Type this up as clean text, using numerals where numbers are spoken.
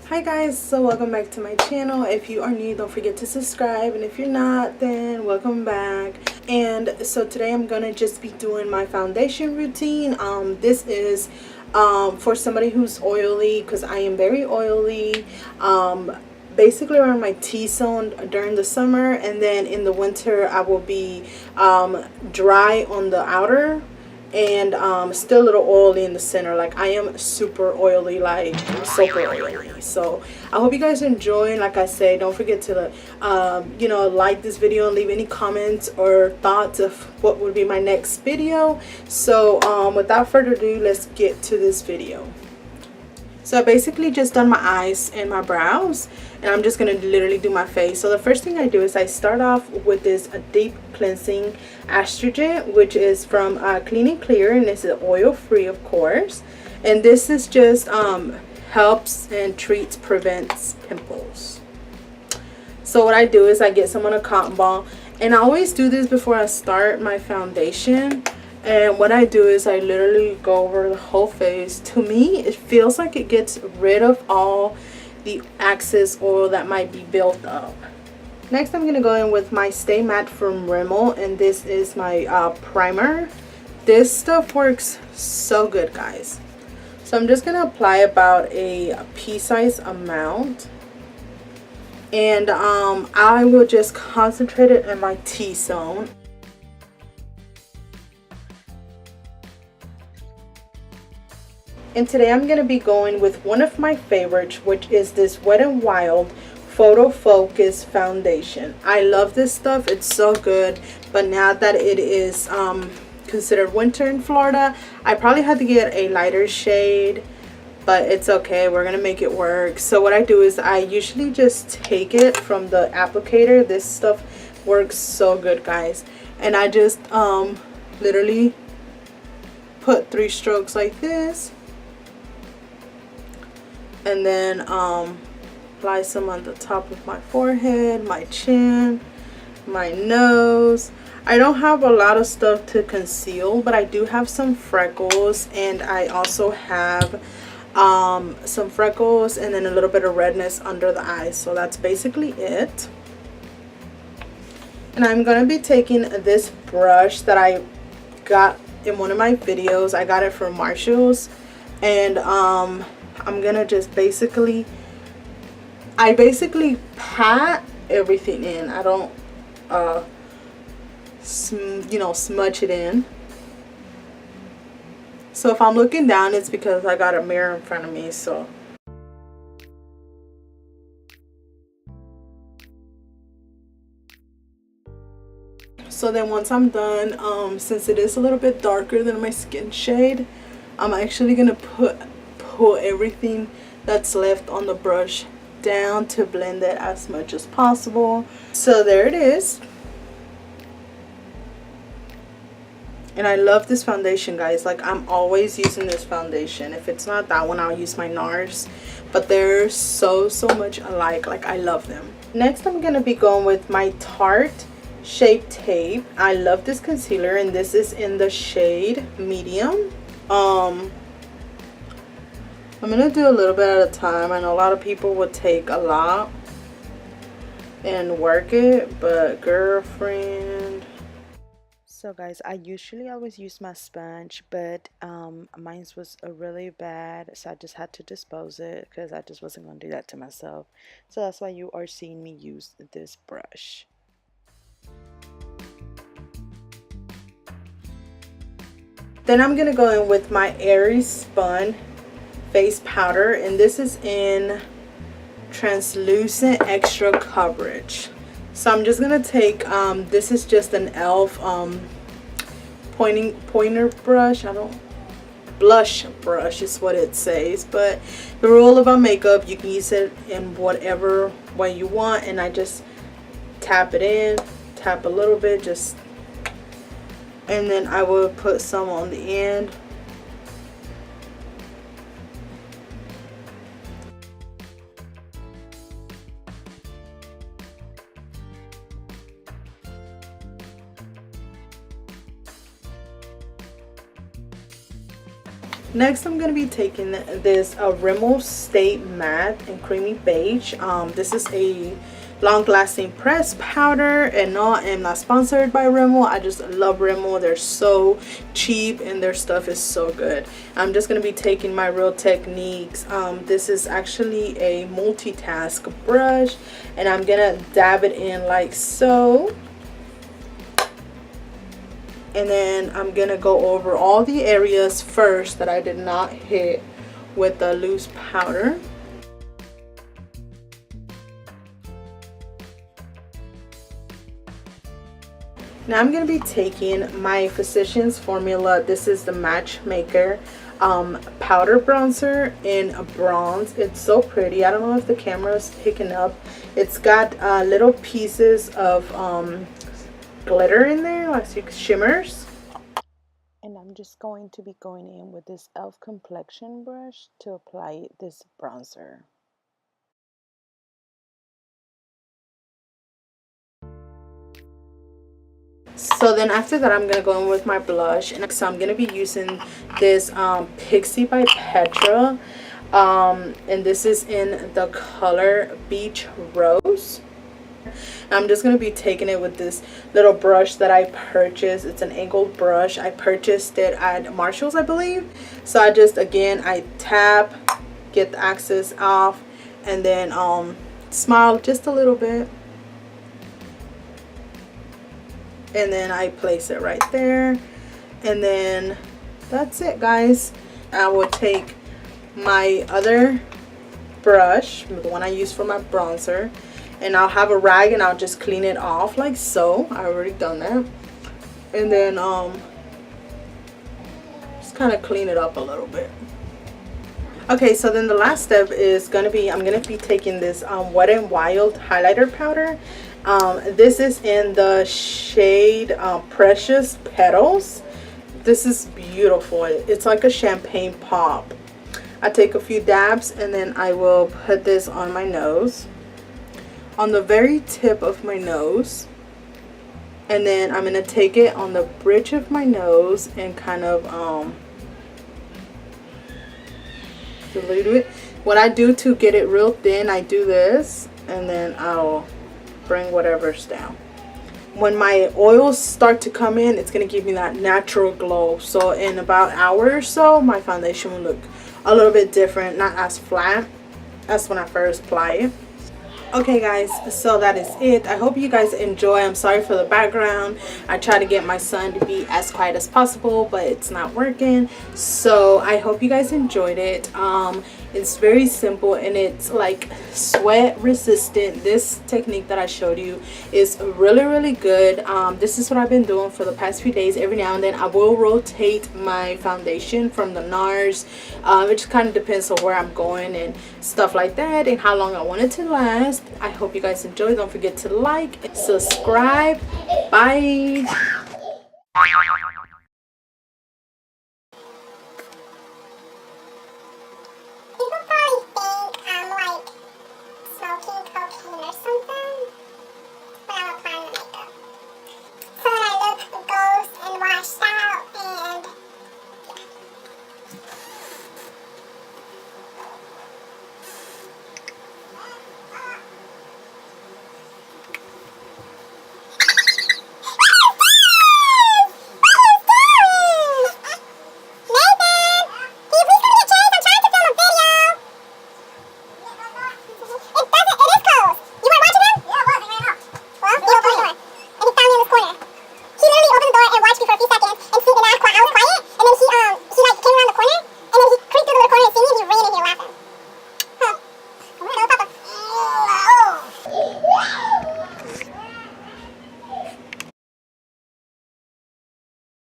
Hi guys, so welcome back to my channel. If you are new, don't forget to subscribe, and if you're not, then welcome back. And so today I'm gonna just be doing my foundation routine. This is for somebody who's oily, because I am very oily. Basically around my T-zone during the summer, and then in the winter I will be dry on the outer and still a little oily in the center. Like, I am super oily, like super oily. So I hope you guys enjoy. Like I say, don't forget to like this video and leave any comments or thoughts of what would be my next video. So without further ado, let's get to this video. So I basically just done my eyes and my brows, and I'm just going to literally do my face. So the first thing I do is I start off with this deep cleansing astringent, which is from Clean and Clear, and this is oil free, of course. And this is just helps and prevents pimples. So what I do is I get some on a cotton ball, and I always do this before I start my foundation. And what I do is I literally go over the whole face. To me, it feels like it gets rid of all the excess oil that might be built up. Next, I'm going to go in with my Stay Matte from Rimmel, and this is my primer. This stuff works so good, guys. So I'm just going to apply about a pea-sized amount. And I will just concentrate it in my T-zone. And today I'm going to be going with one of my favorites, which is this Wet n Wild Photo Focus Foundation. I love this stuff. It's so good. But now that it is considered winter in Florida, I probably had to get a lighter shade. But it's okay. We're going to make it work. So what I do is I usually just take it from the applicator. This stuff works so good, guys. And I just literally put 3 strokes like this. And then apply some on the top of my forehead, my chin, my nose. I don't have a lot of stuff to conceal, but I do have some freckles, and I also have some freckles and then a little bit of redness under the eyes. So that's basically it. And I'm going to be taking this brush that I got in one of my videos. I got it from Marshall's, and I'm gonna just basically pat everything in. I don't smudge it in. So if I'm looking down, it's because I got a mirror in front of me. So then once I'm done, since it is a little bit darker than my skin shade, I'm actually gonna pull everything that's left on the brush down to blend it as much as possible. So there it is. And I love this foundation, guys. Like, I'm always using this foundation. If it's not that one, I'll use my NARS. But they're so much alike. Like, I love them. Next, I'm gonna be going with my Tarte Shape Tape. I love this concealer, and this is in the shade medium. I'm going to do a little bit at a time. I know a lot of people would take a lot and work it, but girlfriend. So guys, I usually always use my sponge, but mine was really bad, so I just had to dispose it because I just wasn't going to do that to myself. So that's why you are seeing me use this brush. Then I'm going to go in with my Airspun face powder, and this is in translucent extra coverage. So I'm just gonna take this is just an e.l.f. pointer brush. Blush brush is what it says, but the rule about makeup, you can use it in whatever way you want. And I just tap it in, tap a little bit, just, and then I will put some on the end. Next, I'm going to be taking this Rimmel Stay Matte in Creamy Beige. This is a long-lasting pressed powder, and no, I am not sponsored by Rimmel. I just love Rimmel. They're so cheap and their stuff is so good. I'm just going to be taking my Real Techniques. This is actually a multitask brush, and I'm going to dab it in like so. And then I'm going to go over all the areas first that I did not hit with the loose powder. Now I'm going to be taking my Physicians Formula. This is the Matchmaker powder bronzer in a bronze. It's so pretty. I don't know if the camera is picking up. It's got little pieces of glitter in there, like shimmers. And I'm just going to be going in with this e.l.f. complexion brush to apply this bronzer. So then after that, I'm going to go in with my blush, and so I'm going to be using this Pixi by Petra, and this is in the color Beach Rose. I'm just going to be taking it with this little brush that I purchased. It's an angled brush. I purchased it at Marshall's, I believe. So I just, again, I tap, get the excess off, and then smile just a little bit. And then I place it right there. And then that's it, guys. I will take my other brush, the one I use for my bronzer, and I'll have a rag and I'll just clean it off like so. I already done that. And then just kind of clean it up a little bit. Okay, so then the last step is gonna be, I'm gonna be taking this Wet n Wild highlighter powder. This is in the shade Precious Petals. This is beautiful. It's like a champagne pop. I take a few dabs and then I will put this on my nose, on the very tip of my nose, and then I'm gonna take it on the bridge of my nose and kind of dilute it. What I do to get it real thin, I do this, and then I'll bring whatever's down. When my oils start to come in, it's gonna give me that natural glow. So in about an hour or so, my foundation will look a little bit different, not as flat as when I first apply it. Okay guys, so that is it. I hope you guys enjoy. I'm sorry for the background. I try to get my son to be as quiet as possible, but it's not working. So I hope you guys enjoyed it. It's very simple and it's like sweat resistant. This technique that I showed you is really good. This is what I've been doing for the past few days. Every now and then I will rotate my foundation from the NARS. It just kind of depends on where I'm going and stuff like that, and how long I want it to last. I hope you guys enjoy. Don't forget to like and subscribe. Bye.